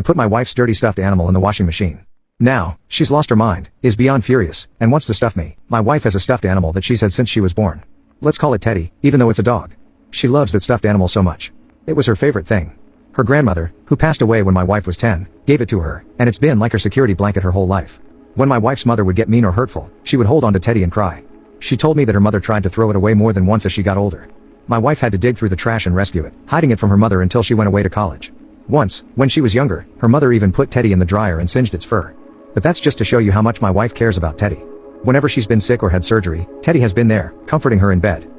I put my wife's dirty stuffed animal in the washing machine. Now, she's lost her mind, is beyond furious, and wants to stuff me. My wife has a stuffed animal that she's had since she was born. Let's call it Teddy, even though it's a dog. She loves that stuffed animal so much. It was her favorite thing. Her grandmother, who passed away when my wife was 10, gave it to her, and it's been like her security blanket her whole life. When my wife's mother would get mean or hurtful, she would hold on to Teddy and cry. She told me that her mother tried to throw it away more than once as she got older. My wife had to dig through the trash and rescue it, hiding it from her mother until she went away to college. Once, when she was younger, her mother even put Teddy in the dryer and singed its fur. But that's just to show you how much my wife cares about Teddy. Whenever she's been sick or had surgery, Teddy has been there, comforting her in bed.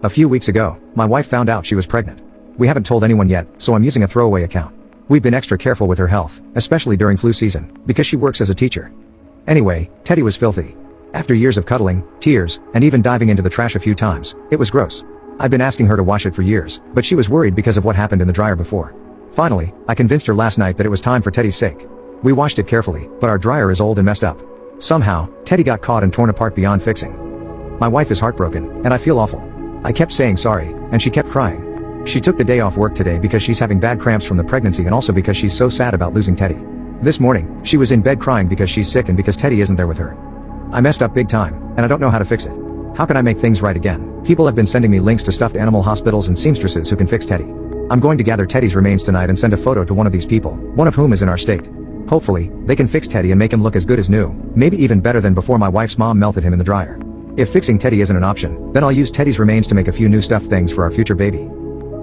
A few weeks ago, my wife found out she was pregnant. We haven't told anyone yet, so I'm using a throwaway account. We've been extra careful with her health, especially during flu season, because she works as a teacher. Anyway, Teddy was filthy. After years of cuddling, tears, and even diving into the trash a few times, it was gross. I've been asking her to wash it for years, but she was worried because of what happened in the dryer before. Finally, I convinced her last night that it was time for Teddy's sake. We washed it carefully, but our dryer is old and messed up. Somehow, Teddy got caught and torn apart beyond fixing. My wife is heartbroken, and I feel awful. I kept saying sorry, and she kept crying. She took the day off work today because she's having bad cramps from the pregnancy and also because she's so sad about losing Teddy. This morning, she was in bed crying because she's sick and because Teddy isn't there with her. I messed up big time, and I don't know how to fix it. How can I make things right again? People have been sending me links to stuffed animal hospitals and seamstresses who can fix Teddy. I'm going to gather Teddy's remains tonight and send a photo to one of these people, one of whom is in our state. Hopefully, they can fix Teddy and make him look as good as new, maybe even better than before my wife's mom melted him in the dryer. If fixing Teddy isn't an option, then I'll use Teddy's remains to make a few new stuffed things for our future baby.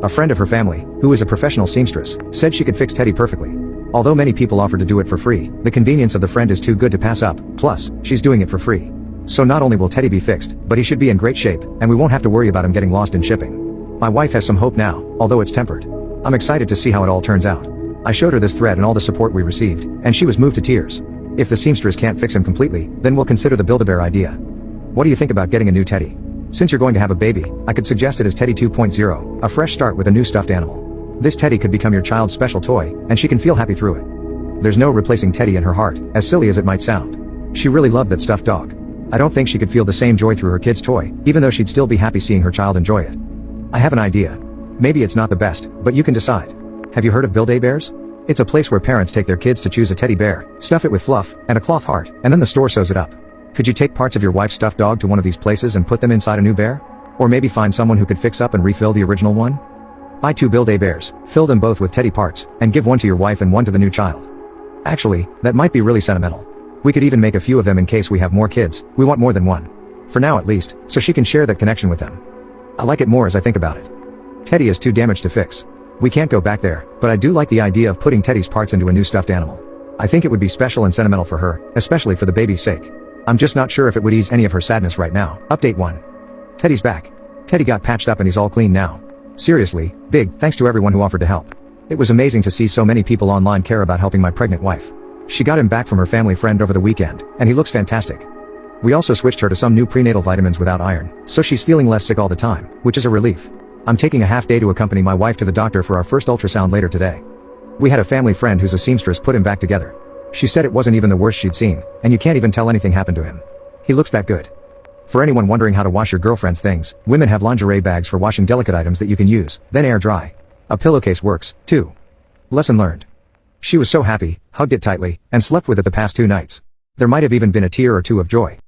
A friend of her family, who is a professional seamstress, said she could fix Teddy perfectly. Although many people offer to do it for free, the convenience of the friend is too good to pass up, plus, she's doing it for free. So not only will Teddy be fixed, but he should be in great shape, and we won't have to worry about him getting lost in shipping. My wife has some hope now, although it's tempered. I'm excited to see how it all turns out. I showed her this thread and all the support we received, and she was moved to tears. If the seamstress can't fix him completely, then we'll consider the Build-A-Bear idea. What do you think about getting a new Teddy? Since you're going to have a baby, I could suggest it as Teddy 2.0, a fresh start with a new stuffed animal. This Teddy could become your child's special toy, and she can feel happy through it. There's no replacing Teddy in her heart, as silly as it might sound. She really loved that stuffed dog. I don't think she could feel the same joy through her kid's toy, even though she'd still be happy seeing her child enjoy it. I have an idea. Maybe it's not the best, but you can decide. Have you heard of Build-A-Bears? It's a place where parents take their kids to choose a teddy bear, stuff it with fluff, and a cloth heart, and then the store sews it up. Could you take parts of your wife's stuffed dog to one of these places and put them inside a new bear? Or maybe find someone who could fix up and refill the original one? Buy 2 Build-A-Bears, fill them both with teddy parts, and give one to your wife and one to the new child. Actually, that might be really sentimental. We could even make a few of them in case we have more kids. We want more than one. For now at least, so she can share that connection with them. I like it more as I think about it. Teddy is too damaged to fix. We can't go back there, but I do like the idea of putting Teddy's parts into a new stuffed animal. I think it would be special and sentimental for her, especially for the baby's sake. I'm just not sure if it would ease any of her sadness right now. Update 1. Teddy's back. Teddy got patched up and he's all clean now. Seriously, big thanks to everyone who offered to help. It was amazing to see so many people online care about helping my pregnant wife. She got him back from her family friend over the weekend, and he looks fantastic. We also switched her to some new prenatal vitamins without iron, so she's feeling less sick all the time, which is a relief. I'm taking a half day to accompany my wife to the doctor for our first ultrasound later today. We had a family friend who's a seamstress put him back together. She said it wasn't even the worst she'd seen, and you can't even tell anything happened to him. He looks that good. For anyone wondering how to wash your girlfriend's things, women have lingerie bags for washing delicate items that you can use, then air dry. A pillowcase works, too. Lesson learned. She was so happy, hugged it tightly, and slept with it the past 2 nights. There might have even been a tear or two of joy.